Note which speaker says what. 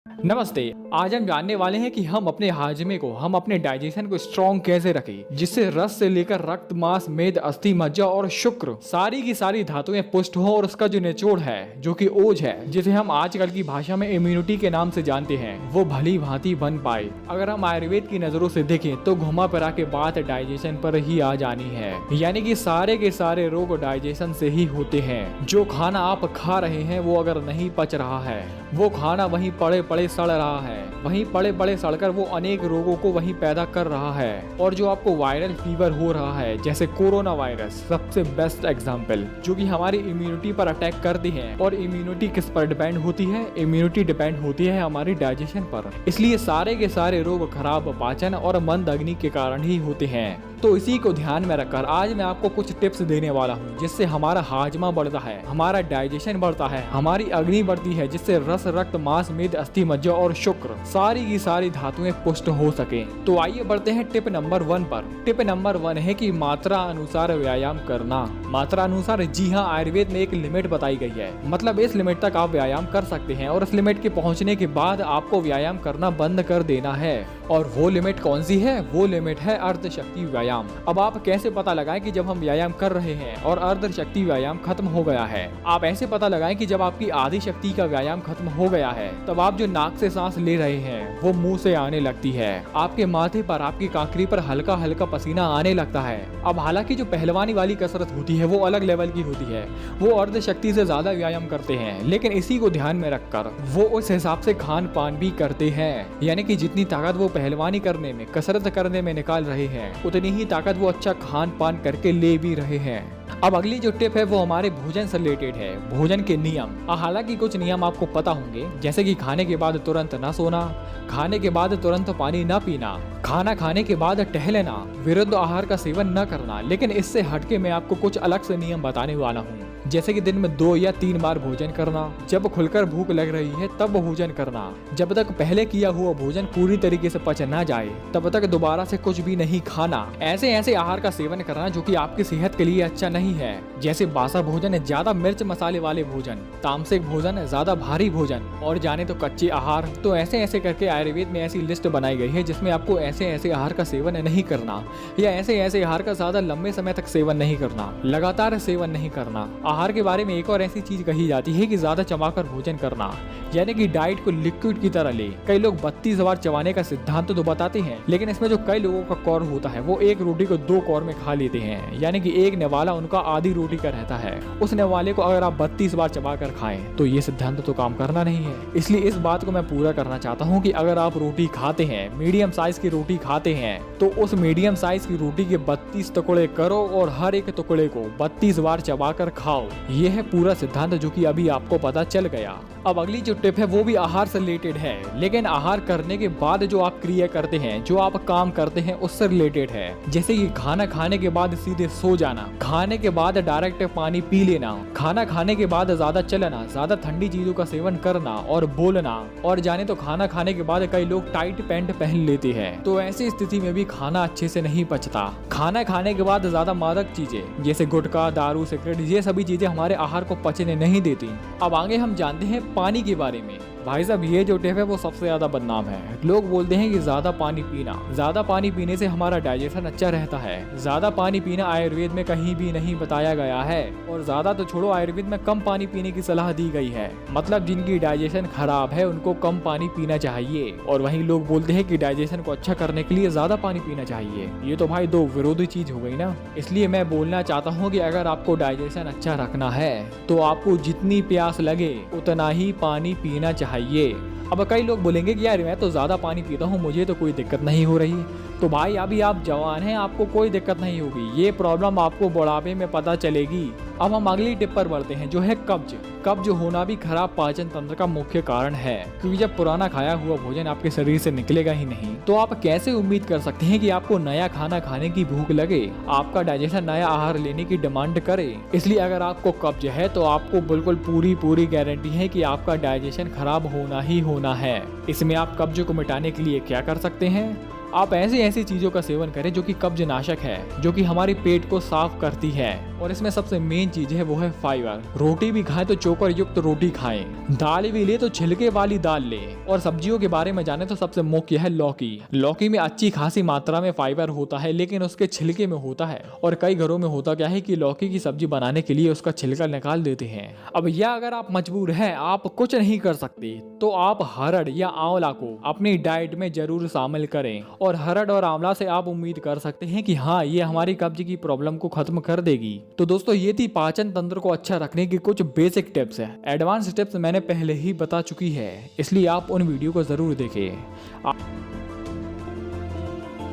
Speaker 1: नमस्ते। आज हम जानने वाले हैं कि हम अपने हाजमे को, हम अपने डाइजेशन को स्ट्रॉन्ग कैसे रखें, जिससे रस से लेकर रक्त, मांस, मेद, अस्थि, मज्जा और शुक्र सारी की सारी धातुएं पुष्ट हो और उसका जो निचोड़ है, जो कि ओज है, जिसे हम आजकल की भाषा में इम्यूनिटी के नाम से जानते हैं, वो भली भांति बन पाए। अगर हम आयुर्वेद की नजरों से देखें तो घुमा फिरा के बात डाइजेशन पर ही आ जानी है, यानी कि सारे के सारे रोग डाइजेशन से ही होते हैं। जो खाना आप खा रहे हैं वो अगर नहीं पच रहा है, वो खाना वहीं पड़े पड़े सड़ रहा है, वहीं पड़े पड़े सड़कर वो अनेक रोगों को वहीं पैदा कर रहा है। और जो आपको वायरल फीवर हो रहा है, जैसे कोरोना वायरस सबसे बेस्ट एग्जाम्पल, जो कि हमारी इम्यूनिटी पर अटैक करती है। और इम्यूनिटी किस पर डिपेंड होती है? इम्यूनिटी डिपेंड होती है हमारी डाइजेशन पर। इसलिए सारे के सारे रोग खराब पाचन और मंद अग्नि के कारण ही होते हैं। तो इसी को ध्यान में रखकर आज मैं आपको कुछ टिप्स देने वाला हूँ, जिससे हमारा हाजमा बढ़ता है, हमारा डाइजेशन बढ़ता है, हमारी अग्नि बढ़ती है, जिससे रस, रक्त, मांस, मेद, अस्थि, मज्जा और शुक्र सारी की सारी धातुएं पुष्ट हो सके। तो आइए बढ़ते हैं टिप नंबर 1 पर। टिप नंबर 1 है कि मात्रा अनुसार व्यायाम करना। मात्रा अनुसार, जी हाँ, आयुर्वेद में एक लिमिट बताई गई है। मतलब इस लिमिट तक आप व्यायाम कर सकते हैं और इस लिमिट के पहुंचने के बाद आपको व्यायाम करना बंद कर देना है। और वो लिमिट कौन सी है? वो लिमिट है अर्धशक्ति व्यायाम। अब आप कैसे पता लगाएं कि जब हम व्यायाम कर रहे हैं और अर्धशक्ति व्यायाम खत्म हो गया है? आप ऐसे पता लगाएं कि जब आपकी आधी शक्ति का व्यायाम खत्म हो गया है, तब आप जो नाक से सांस ले रहे हैं वो मुंह से आने लगती है। आपके माथे पर, आपकी कांकरी पर हल्का हल्का पसीना आने लगता है। अब हालांकि जो पहलवानी वाली कसरत होती है वो अलग लेवल की होती है, वो अर्धशक्ति से ज्यादा व्यायाम करते हैं, लेकिन इसी को ध्यान में रखकर वो उस हिसाब से खान पान भी करते हैं। यानी कि जितनी ताकत वो पहलवानी करने में, कसरत करने में निकाल रहे हैं, उतनी ही ताकत वो अच्छा खान पान करके ले भी रहे हैं। अब अगली जो टिप है वो हमारे भोजन से रिलेटेड है, भोजन के नियम। हालांकि कुछ नियम आपको पता होंगे, जैसे कि खाने के बाद तुरंत न सोना, खाने के बाद तुरंत पानी न पीना, खाना खाने के बाद टहलना, विरुद्ध आहार का सेवन न करना। लेकिन इससे हटके मैं आपको कुछ अलग से नियम बताने वाला हूँ, जैसे कि दिन में 2 या 3 बार भोजन करना, जब खुलकर भूख लग रही है तब भोजन करना, जब तक पहले किया हुआ भोजन पूरी तरीके से पच ना जाए तब तक दोबारा से कुछ भी नहीं खाना। ऐसे ऐसे आहार का सेवन करना जो कि आपकी सेहत के लिए अच्छा नहीं है, जैसे बासा भोजन, ज्यादा मिर्च मसाले वाले भोजन, तामसिक भोजन, ज्यादा भारी भोजन और जाने तो कच्चे आहार। तो ऐसे ऐसे करके आयुर्वेद में ऐसी लिस्ट बनाई गई है जिसमें आपको ऐसे ऐसे आहार का सेवन नहीं करना, या ऐसे ऐसे आहार का ज्यादा लंबे समय तक सेवन नहीं करना, लगातार सेवन नहीं करना। आहार के बारे में एक और ऐसी चीज कही जाती है कि ज्यादा चबाकर भोजन करना, यानी कि डाइट को लिक्विड की तरह ले। कई लोग 32 बार चबाने का सिद्धांत तो बताते हैं, लेकिन इसमें जो कई लोगों का कौर होता है वो एक रोटी को 2 कौर में खा लेते हैं, यानी कि एक निवाला उनका आधी रोटी का रहता है। उस निवाले को अगर आप 32 बार चबाकर खाएं तो ये सिद्धांत तो काम करना नहीं है। इसलिए इस बात को मैं पूरा करना चाहता हूँ कि अगर आप रोटी खाते हैं, मीडियम साइज की रोटी खाते हैं, तो उस मीडियम साइज की रोटी के 32 टुकड़े करो और हर एक टुकड़े को 32 बार चबाकर खाओ। ये है पूरा सिद्धांत जो कि अभी आपको पता चल गया। अब अगली जो टिप है वो भी आहार से रिलेटेड है, लेकिन आहार करने के बाद जो आप क्रिया करते हैं, जो आप काम करते हैं उससे रिलेटेड है। जैसे कि खाना खाने के बाद सीधे सो जाना, खाने के बाद डायरेक्ट पानी पी लेना, खाना खाने के बाद ज्यादा चलना, ज्यादा ठंडी चीजों का सेवन करना और बोलना, और जाने तो खाना खाने के बाद कई लोग टाइट पैंट पहन लेते हैं। तो ऐसी स्थिति में भी खाना अच्छे से नहीं पचता। खाना खाने के बाद ज्यादा मादक चीजें जैसे गुटखा, दारू, सिगरेट, ये सभी चीजें हमारे आहार को पचने नहीं देती। अब आगे हम जानते हैं पानी के बारे में। भाई साहब, ये जो टिप है वो सबसे ज्यादा बदनाम है। लोग बोलते हैं कि ज्यादा पानी पीना, ज्यादा पानी पीने से हमारा डाइजेशन अच्छा रहता है। ज्यादा पानी पीना आयुर्वेद में कहीं भी नहीं बताया गया है, और ज्यादा तो छोड़ो, आयुर्वेद में कम पानी पीने की सलाह दी गई है। मतलब जिनकी डाइजेशन खराब है उनको कम पानी पीना चाहिए, और वहीं लोग बोलते हैं कि डाइजेशन को अच्छा करने के लिए ज्यादा पानी पीना चाहिए। ये तो भाई दो विरोधी चीज हो गई ना। इसलिए मैं बोलना चाहता हूँ कि अगर आपको डाइजेशन अच्छा रखना है तो आपको जितनी प्यास लगे उतना ही पानी पीना चाहिए। अब कई लोग बोलेंगे कि यार मैं तो ज्यादा पानी पीता हूँ, मुझे तो कोई दिक्कत नहीं हो रही। तो भाई अभी आप जवान हैं, आपको कोई दिक्कत नहीं होगी, ये प्रॉब्लम आपको बुढ़ापे में पता चलेगी। अब हम अगली टिप पर बढ़ते हैं, जो है कब्ज। कब्ज होना भी खराब पाचन तंत्र का मुख्य कारण है, क्योंकि जब पुराना खाया हुआ भोजन आपके शरीर से निकलेगा ही नहीं, तो आप कैसे उम्मीद कर सकते हैं कि आपको नया खाना खाने की भूख लगे, आपका डाइजेशन नया आहार लेने की डिमांड करे। इसलिए अगर आपको कब्ज है तो आपको बिल्कुल पूरी गारंटी है कि आपका डाइजेशन खराब होना ही होना है। इसमें आप कब्ज को मिटाने के लिए क्या कर सकते हैं? आप ऐसी ऐसी चीजों का सेवन करें जो कि कब्ज नाशक है, जो कि हमारे पेट को साफ करती है। और इसमें सबसे मेन चीज है वो है फाइबर। रोटी भी खाएं तो चोकर युक्त रोटी खाएं, दाल भी ले तो छिलके वाली दाल ले। और सब्जियों के बारे में जाने तो सबसे मुख्य है लौकी। लौकी में अच्छी खासी मात्रा में फाइबर होता है, लेकिन उसके छिलके में होता है। और कई घरों में होता क्या है कि लौकी की सब्जी बनाने के लिए उसका छिलका निकाल देते हैं। अब यह अगर आप मजबूर हैं, आप कुछ नहीं कर सकते, तो आप हरड़ या आंवला को अपनी डाइट में जरूर शामिल करें। और हरड़ और आंवला से आप उम्मीद कर सकते हैं कि हाँ, ये हमारी कब्ज की प्रॉब्लम को खत्म कर देगी। तो दोस्तों, ये थी पाचन तंत्र को अच्छा रखने की कुछ बेसिक टिप्स है। एडवांस टिप्स मैंने पहले ही बता चुकी है, इसलिए आप उन वीडियो को जरूर देखें।